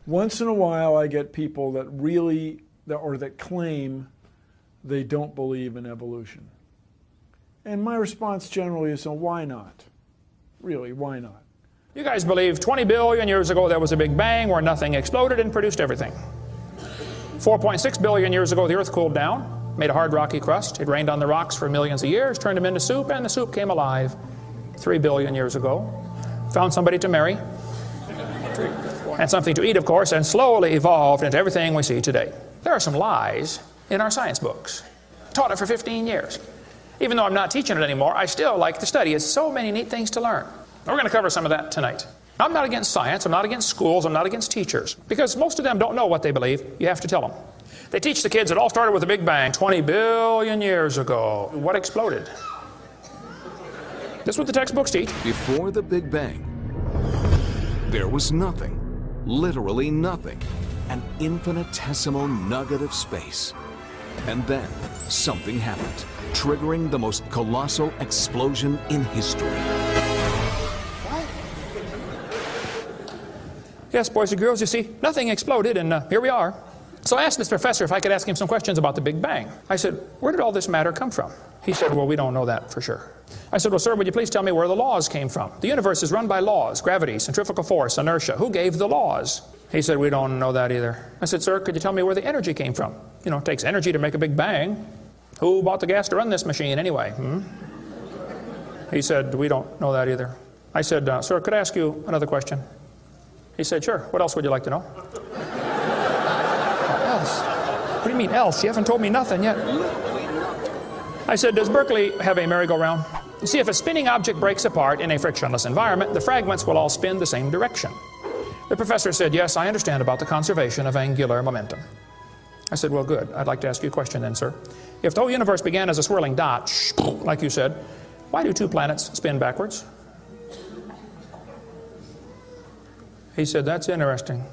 Once in a while I get people that really, or that claim they don't believe in evolution. And my response generally is, why not? Really, why not? You guys believe 20 billion years ago there was a big bang where nothing exploded and produced everything. 4.6 billion years ago the earth cooled down, made a hard rocky crust. It rained on the rocks for millions of years, turned them into soup, and the soup came alive 3 billion years ago. Found somebody to marry, and something to eat, of course, and slowly evolved into everything we see today. There are some lies in our science books. Taught it for 15 years. Even though I'm not teaching it anymore, I still like to study. It's so many neat things to learn. We're going to cover some of that tonight. I'm not against science. I'm not against schools. I'm not against teachers. Because most of them don't know what they believe. You have to tell them. They teach the kids it all started with a big bang 20 billion years ago. What exploded? This is what the textbooks teach. Before the Big Bang, there was nothing. Literally nothing. An infinitesimal nugget of space. And then something happened, triggering the most colossal explosion in history. Yes, boys and girls, you see, nothing exploded, and here we are. So I asked this professor if I could ask him some questions about the Big Bang. I said, where did all this matter come from? He said, well, we don't know that for sure. I said, well, sir, would you please tell me where the laws came from? The universe is run by laws, gravity, centrifugal force, inertia. Who gave the laws? He said, we don't know that either. I said, sir, could you tell me where the energy came from? You know, it takes energy to make a big bang. Who bought the gas to run this machine anyway? He said, we don't know that either. I said, sir, could I ask you another question? He said, sure. What else would you like to know? Else? What do you mean else? You haven't told me nothing yet. I said, does Berkeley have a merry-go-round? You see, if a spinning object breaks apart in a frictionless environment, the fragments will all spin the same direction. The professor said, yes, I understand about the conservation of angular momentum. I said, well, good. I'd like to ask you a question then, sir. If the whole universe began as a swirling dot, like you said, why do 2 planets spin backwards? He said, that's interesting.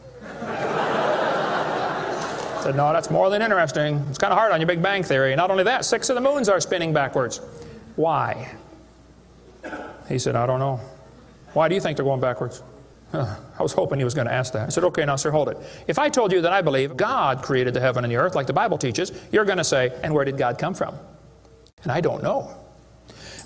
I said, no, that's more than interesting. It's kind of hard on your Big Bang theory. Not only that, 6 of the moons are spinning backwards. Why? He said, I don't know. Why do you think they're going backwards? I was hoping he was going to ask that. I said, okay, now, sir, hold it. If I told you that I believe God created the heaven and the earth, like the Bible teaches, you're going to say, and where did God come from? And I don't know.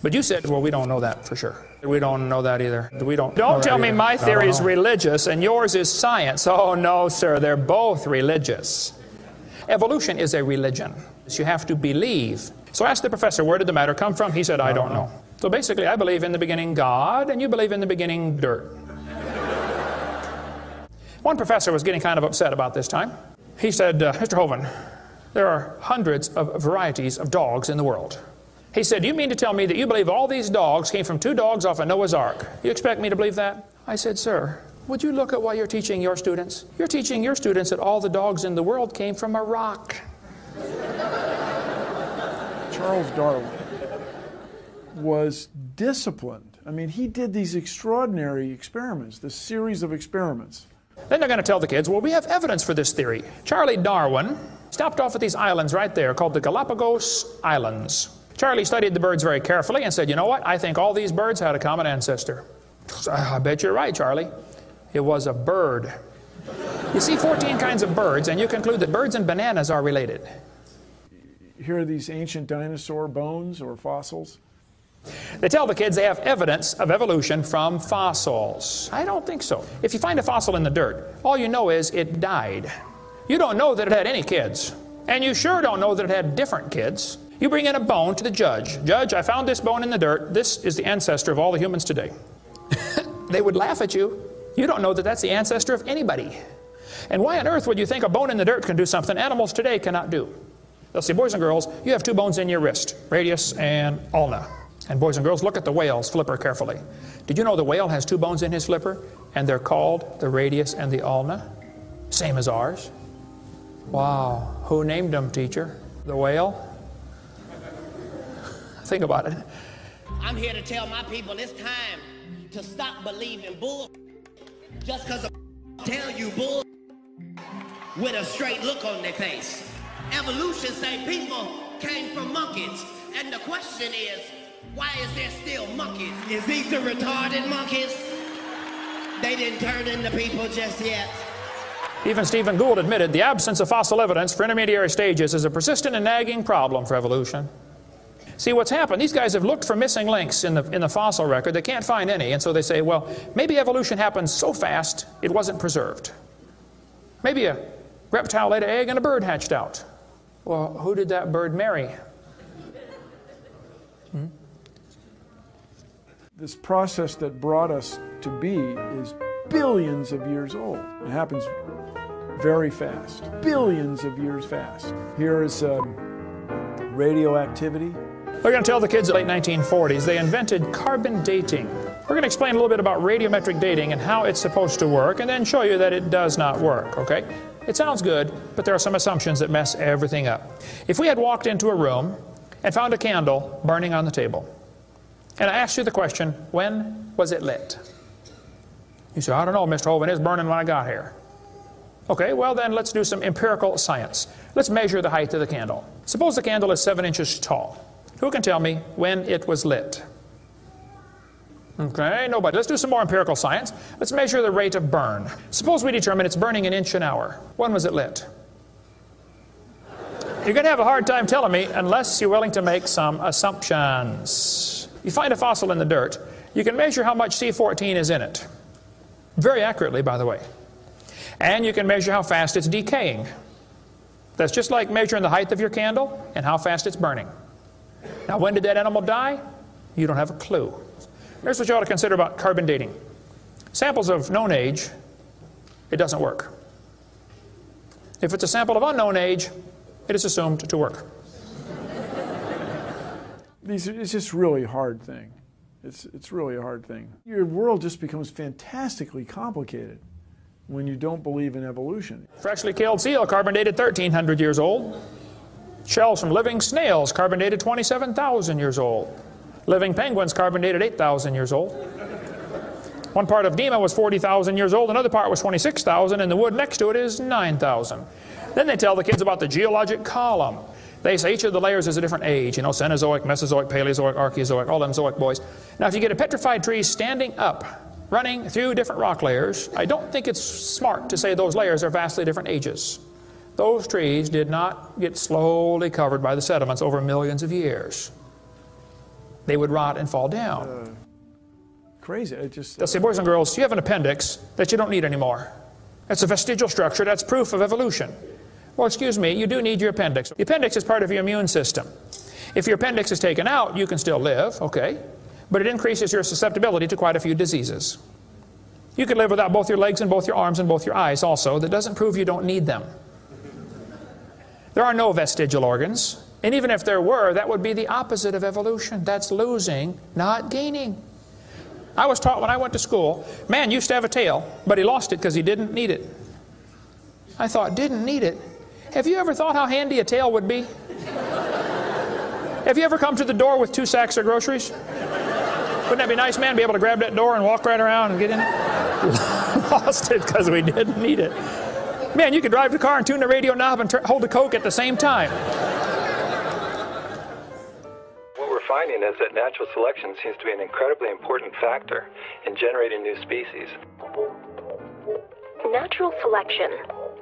But you said, well, we don't know that for sure. We don't know that either. Don't tell me my theory is religious and yours is science. Oh, no, sir, they're both religious. Evolution is a religion. You have to believe. So I asked the professor, where did the matter come from? He said, I don't know. So basically, I believe in the beginning God, and you believe in the beginning dirt. One professor was getting kind of upset about this time. He said, Mr. Hovind, there are hundreds of varieties of dogs in the world. He said, do you mean to tell me that you believe all these dogs came from 2 dogs off of Noah's Ark? You expect me to believe that? I said, sir, would you look at what you're teaching your students? You're teaching your students that all the dogs in the world came from a rock. Charles Darwin was disciplined. I mean, he did these extraordinary experiments, this series of experiments. Then they're going to tell the kids, well, we have evidence for this theory. Charlie Darwin stopped off at these islands right there called the Galapagos Islands. Charlie studied the birds very carefully and said, you know what? I think all these birds had a common ancestor. I bet you're right, Charlie. It was a bird. You see 14 kinds of birds, and you conclude that birds and bananas are related. Here are these ancient dinosaur bones or fossils. They tell the kids they have evidence of evolution from fossils. I don't think so. If you find a fossil in the dirt, all you know is it died. You don't know that it had any kids. And you sure don't know that it had different kids. You bring in a bone to the judge. Judge, I found this bone in the dirt. This is the ancestor of all the humans today. They would laugh at you. You don't know that that's the ancestor of anybody. And why on earth would you think a bone in the dirt can do something animals today cannot do? They'll say, boys and girls, you have 2 bones in your wrist, radius and ulna. And boys and girls, look at the whale's flipper carefully. Did you know the whale has 2 bones in his flipper? And they're called the radius and the ulna? Same as ours. Wow. Who named them, teacher? The whale? Think about it. I'm here to tell my people it's time to stop believing bull just because of tell you bull with a straight look on their face. Evolution say people came from monkeys. And the question is, why is there still monkeys? Is these the retarded monkeys? They didn't turn into people just yet. Even Stephen Gould admitted the absence of fossil evidence for intermediary stages is a persistent and nagging problem for evolution. See, what's happened, these guys have looked for missing links in the fossil record. They can't find any, and so they say, well, maybe evolution happened so fast it wasn't preserved. Maybe a reptile laid an egg and a bird hatched out. Well, who did that bird marry? This process that brought us to be is billions of years old. It happens very fast, billions of years fast. Here is radioactivity. We're going to tell the kids in the late 1940s they invented carbon dating. We're going to explain a little bit about radiometric dating and how it's supposed to work, and then show you that it does not work, okay? It sounds good, but there are some assumptions that mess everything up. If we had walked into a room and found a candle burning on the table, and I asked you the question, when was it lit? You say, I don't know, Mr. Hovind, it's burning when I got here. Okay, well then let's do some empirical science. Let's measure the height of the candle. Suppose the candle is 7 inches tall. Who can tell me when it was lit? Okay, nobody. Let's do some more empirical science. Let's measure the rate of burn. Suppose we determine it's burning an inch an hour. When was it lit? You're going to have a hard time telling me unless you're willing to make some assumptions. You find a fossil in the dirt, you can measure how much C14 is in it. Very accurately, by the way. And you can measure how fast it's decaying. That's just like measuring the height of your candle and how fast it's burning. Now, when did that animal die? You don't have a clue. Here's what you ought to consider about carbon dating. Samples of known age, it doesn't work. If it's a sample of unknown age, it is assumed to work. It's just really a hard thing. It's really a hard thing. Your world just becomes fantastically complicated when you don't believe in evolution. Freshly killed seal, carbon dated 1,300 years old. Shells from living snails, carbon dated 27,000 years old. Living penguins, carbon dated 8,000 years old. One part of Dima was 40,000 years old, another part was 26,000, and the wood next to it is 9,000. Then they tell the kids about the geologic column. They say each of the layers is a different age, you know, Cenozoic, Mesozoic, Paleozoic, Archaeozoic, all them zoic boys. Now, if you get a petrified tree standing up, running through different rock layers, I don't think it's smart to say those layers are vastly different ages. Those trees did not get slowly covered by the sediments over millions of years. They would rot and fall down. Crazy. They'll say, boys and girls, you have an appendix that you don't need anymore. That's a vestigial structure. That's proof of evolution. Well, excuse me, you do need your appendix. The appendix is part of your immune system. If your appendix is taken out, you can still live, okay, but it increases your susceptibility to quite a few diseases. You could live without both your legs and both your arms and both your eyes also. That doesn't prove you don't need them. There are no vestigial organs, and even if there were, that would be the opposite of evolution. That's losing, not gaining. I was taught when I went to school, man used to have a tail, but he lost it because he didn't need it. I thought, didn't need it? Have you ever thought how handy a tail would be? Have you ever come to the door with 2 sacks of groceries? Wouldn't that be nice, man, to be able to grab that door and walk right around and get in it? Lost it because we didn't need it. Man, you could drive the car and tune the radio knob and hold the Coke at the same time. What we're finding is that natural selection seems to be an incredibly important factor in generating new species. Natural selection,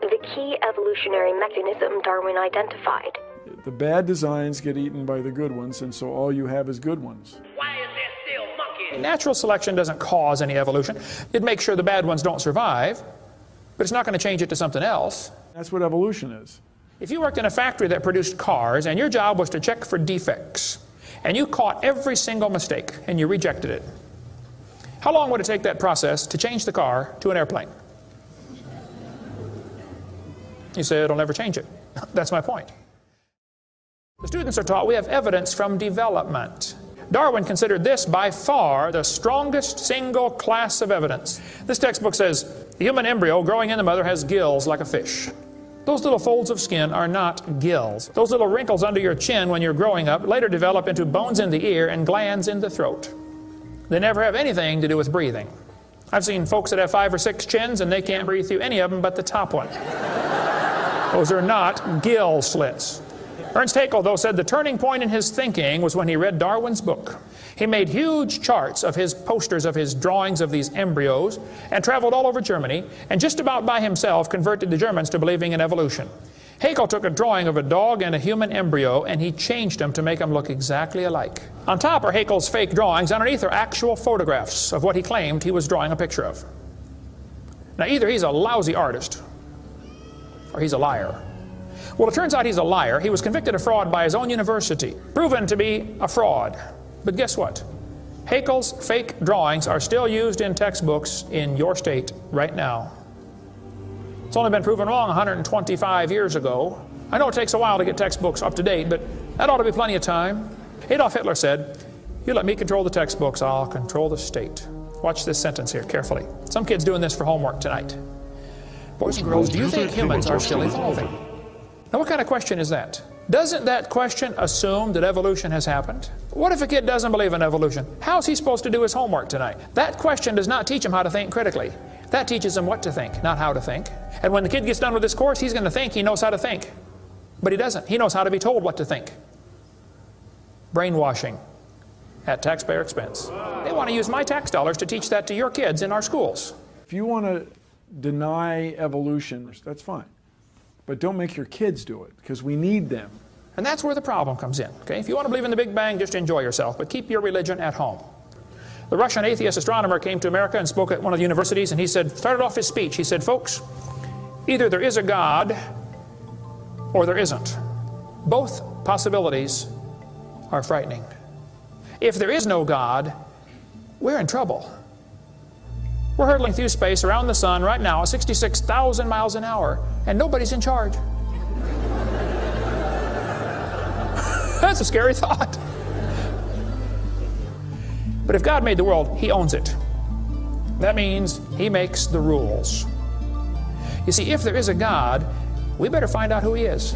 the key evolutionary mechanism Darwin identified. The bad designs get eaten by the good ones, and so all you have is good ones. Why is there still monkeys? Natural selection doesn't cause any evolution. It makes sure the bad ones don't survive, but it's not going to change it to something else. That's what evolution is. If you worked in a factory that produced cars, and your job was to check for defects, and you caught every single mistake, and you rejected it, how long would it take that process to change the car to an airplane? You say it'll never change it. That's my point. The students are taught we have evidence from development. Darwin considered this by far the strongest single class of evidence. This textbook says the human embryo growing in the mother has gills like a fish. Those little folds of skin are not gills. Those little wrinkles under your chin when you're growing up later develop into bones in the ear and glands in the throat. They never have anything to do with breathing. I've seen folks that have 5 or 6 chins and they can't breathe through any of them but the top one. Those are not gill slits. Ernst Haeckel, though, said the turning point in his thinking was when he read Darwin's book. He made huge charts of his posters of his drawings of these embryos and traveled all over Germany and just about by himself converted the Germans to believing in evolution. Haeckel took a drawing of a dog and a human embryo and he changed them to make them look exactly alike. On top are Haeckel's fake drawings. Underneath are actual photographs of what he claimed he was drawing a picture of. Now either he's a lousy artist or he's a liar. Well, it turns out he's a liar. He was convicted of fraud by his own university, proven to be a fraud. But guess what? Haeckel's fake drawings are still used in textbooks in your state right now. It's only been proven wrong 125 years ago. I know it takes a while to get textbooks up to date, but that ought to be plenty of time. Adolf Hitler said, "You let me control the textbooks, I'll control the state." Watch this sentence here carefully. Some kid's doing this for homework tonight. Boys and girls, do you think humans are still evolving? Now what kind of question is that? Doesn't that question assume that evolution has happened? What if a kid doesn't believe in evolution? How's he supposed to do his homework tonight? That question does not teach him how to think critically. That teaches him what to think, not how to think. And when the kid gets done with this course, he's going to think he knows how to think. But he doesn't. He knows how to be told what to think. Brainwashing at taxpayer expense. They want to use my tax dollars to teach that to your kids in our schools. If you want to deny evolution, that's fine. But don't make your kids do it, because we need them. And that's where the problem comes in. Okay? If you want to believe in the Big Bang, just enjoy yourself, but keep your religion at home. The Russian atheist astronomer came to America and spoke at one of the universities, and he started off his speech, he said, "Folks, either there is a God or there isn't. Both possibilities are frightening. If there is no God, we're in trouble. We're hurtling through space around the sun right now at 66,000 miles an hour, and nobody's in charge." That's a scary thought. But if God made the world, He owns it. That means He makes the rules. You see, if there is a God, we better find out who He is,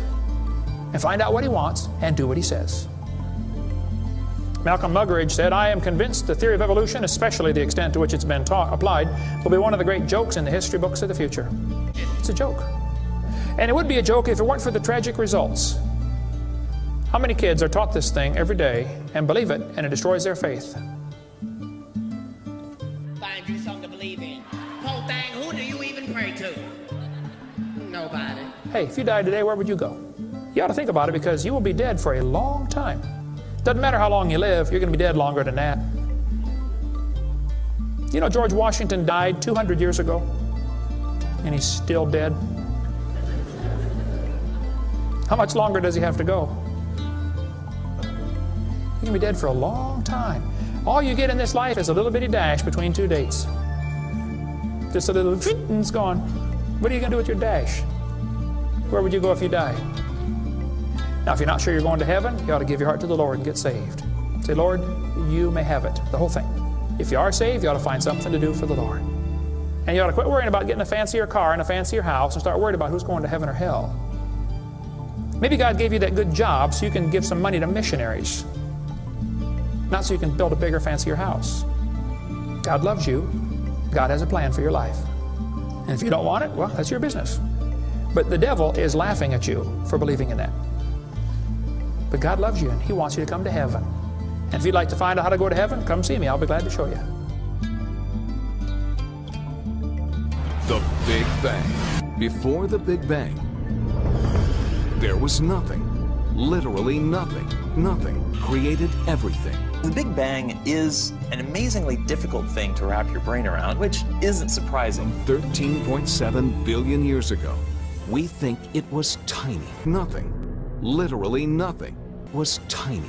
and find out what He wants, and do what He says. Malcolm Muggeridge said, "I am convinced the theory of evolution, especially the extent to which it's been applied, will be one of the great jokes in the history books of the future." It's a joke. And it would be a joke if it weren't for the tragic results. How many kids are taught this thing every day and believe it, and it destroys their faith? Find you something to believe in. Whole thing, who do you even pray to? Nobody. Hey, if you died today, where would you go? You ought to think about it, because you will be dead for a long time. Doesn't matter how long you live, you're going to be dead longer than that. You know, George Washington died 200 years ago, and he's still dead. How much longer does he have to go? You're going to be dead for a long time. All you get in this life is a little bitty dash between two dates. Just a little, and it's gone. What are you going to do with your dash? Where would you go if you died? Now, if you're not sure you're going to heaven, you ought to give your heart to the Lord and get saved. Say, "Lord, you may have it," the whole thing. If you are saved, you ought to find something to do for the Lord. And you ought to quit worrying about getting a fancier car and a fancier house and start worrying about who's going to heaven or hell. Maybe God gave you that good job so you can give some money to missionaries, not so you can build a bigger, fancier house. God loves you. God has a plan for your life. And if you don't want it, well, that's your business. But the devil is laughing at you for believing in that. But God loves you, and He wants you to come to heaven. And if you'd like to find out how to go to heaven, come see me. I'll be glad to show you. The Big Bang. Before the Big Bang, there was nothing. Literally nothing. Nothing created everything. The Big Bang is an amazingly difficult thing to wrap your brain around, which isn't surprising. 13.7 billion years ago, we think it was tiny. Nothing. Literally nothing was tiny.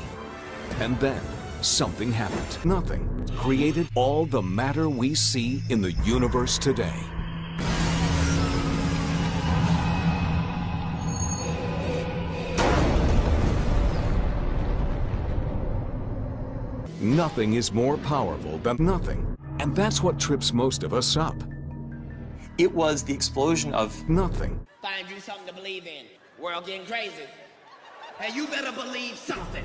And then something happened. Nothing created all the matter we see in the universe today. Nothing is more powerful than nothing. And that's what trips most of us up. It was the explosion of nothing. Find you something to believe in. World getting crazy. And you better believe something.